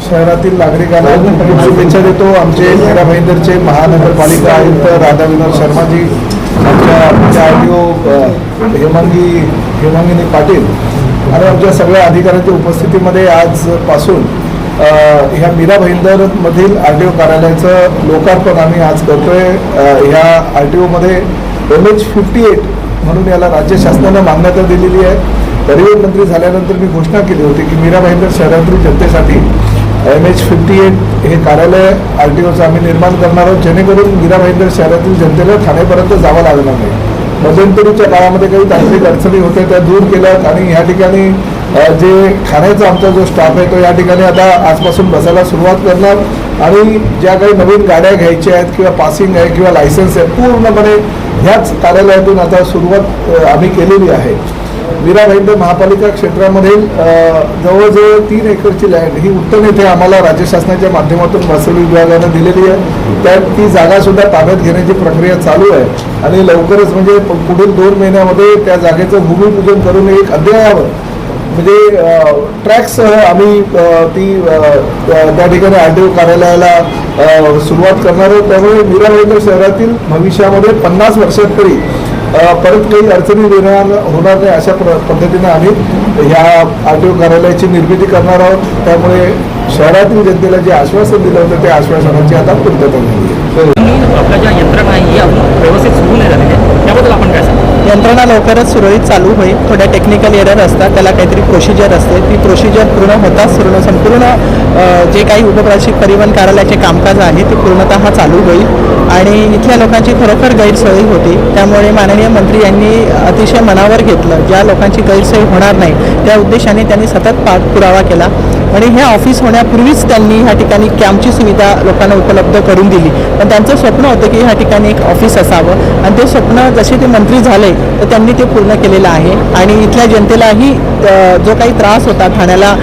शहरातील नागरिकांना खूप शुभेच्छा देतो। आमचे मीरा भाईंदरचे महानगरपालिका आयुक्त राधा विनोद शर्माजी, आमच्या RTO हेमांगिनी पाटील आणि आमच्या सगळ्या अधिकाऱ्यांच्या उपस्थितीमध्ये आजपासून ह्या मीरा भाईंदरमधील RTO कार्यालयाचं लोकार्पण आम्ही आज करतोय। ह्या RTOमध्ये MH58 म्हणून याला राज्य शासनानं मान्यता दिलेली आहे। परिवहन मंत्री झाल्यानंतर मी घोषणा केली होती की मीरा भाईंदर शहरातील जनतेसाठी MH58 हे कार्यालय RTOचं आम्ही निर्माण करणार आहोत, जेणेकरून मीरा भाईंदर शहरातील जनतेला ठाण्यापर्यंत जावं लागणार नाही। मध्यंतरीच्या काळामध्ये काही तांत्रिक अडचणी होत्या त्या दूर केल्यात आणि ह्या ठिकाणी जे ठाण्याचा आमचा जो स्टाफ आहे तो या ठिकाणी आता आजपासून बसायला सुरुवात करणार आणि ज्या काही नवीन गाड्या घ्यायच्या आहेत किंवा पासिंग आहे किंवा लायसन्स आहे पूर्णपणे ह्याच कार्यालयातून आता सुरुवात आम्ही केलेली आहे। मीरा भाईंदर महापालिका क्षेत्रामधील जवळजवळ 3 एकरची लँड ही उत्तम येथे आम्हाला राज्य शासनाच्या माध्यमातून महसूल विभागानं दिलेली आहे। त्यात ती जागासुद्धा ताब्यात घेण्याची प्रक्रिया चालू आहे आणि लवकरच म्हणजे पुढील 2 महिन्यामध्ये त्या जागेचं भूमिपूजन करून एक अद्ययावत म्हणजे ट्रॅकसह आम्ही ती त्या ठिकाणी RTO कार्यालयाला सुरुवात करणार आहोत। त्यामुळे मीरा भाईंदर शहरातील भविष्यामध्ये 50 वर्षात तरी परत काही अडचणी निर्माण होणार नाही अशा पद्धतीने आम्ही ह्या RTO कार्यालयाची निर्मिती करणार आहोत। त्यामुळे शहरातील जनतेला जे आश्वासन दिलं होतं त्या आश्वासनाची आता पूर्तता झाली आहे। आपल्या ज्या यंत्रणा आहे ही अजून व्यवस्थित सुरू नाही झालेली आहे, त्याबद्दल आपण काय सांगतो? यंत्रणा लवकरच सुरळीत चालू होईल। थोड्या टेक्निकल एरर असतात, त्याला काहीतरी प्रोसिजर असते, ती प्रोसिजर पूर्ण होताच संपूर्ण जे काही उपप्रादेशिक परिवहन कार्यालयाचे कामकाज आहे ते पूर्णतः चालू होईल आणि इथल्या लोकांची खरोखर गैरसोय होती। त्यामुळे माननीय मंत्री यांनी अतिशय मनावर घेतलं, ज्या लोकांची गैरसोय होणार नाही त्या उद्देशाने त्यांनी सतत पाठपुरावा केला आणि हे ऑफिस होण्यापूर्वीच त्यांनी ह्या ठिकाणी कॅम्पची सुविधा लोकांना उपलब्ध करून दिली। पण त्यांचं स्वप्न होतं की ह्या ठिकाणी एक ऑफिस असावं आणि ते स्वप्न जसे ते मंत्री झाले तर त्यांनी ते पूर्ण केलेलं आहे आणि इथल्या जनतेलाही जो काही त्रास होता ठाण्याला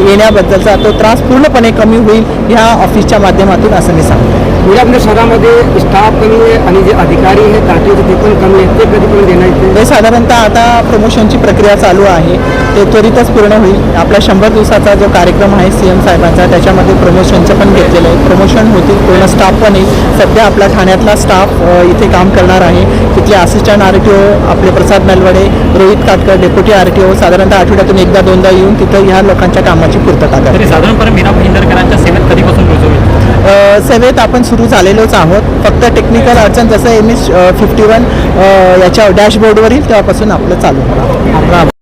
येण्याबद्दलचा तो त्रास पूर्णपणे कमी होईल ह्या ऑफिसच्या माध्यमातून, असं मी सांगतो। आपल्या शहरामध्ये स्टाफ कमी आहे आणि जे अधिकारी आहेत RTOचे ते पण कमी आहेत, ते कधीपर्यंत देणार? ते साधारणतः आता प्रमोशनची प्रक्रिया चालू आहे, ते त्वरितच पूर्ण होईल। आपला 100 दिवसाचा जो कार्यक्रम आहे CM साहेबांचा त्याच्यामध्ये प्रमोशनचं पण घेतलेलं आहे, प्रमोशन होतील, पूर्ण स्टाफ पण येईल। सध्या आपला ठाण्यातला स्टाफ इथे काम करणार आहे, तिथले असिस्टंट RTO आपले प्रसाद नलवडे, रोहित काटकर, डेप्युटी RTO साधारणतः आठवड्यातून 1-2दा येऊन तिथं ह्या लोकांच्या कामाची पूर्तता करतात। साधारणपणे मीरा भाईंदरकरांच्या सेवेत कधीपासून रुजू होईल? सेवेत आपण सुरू झालेलोच आहोत, फक्त टेक्निकल अडचण जसं MH51 याच्या डॅशबोर्डवर येईल तेव्हापासून आपलं चालू होणार।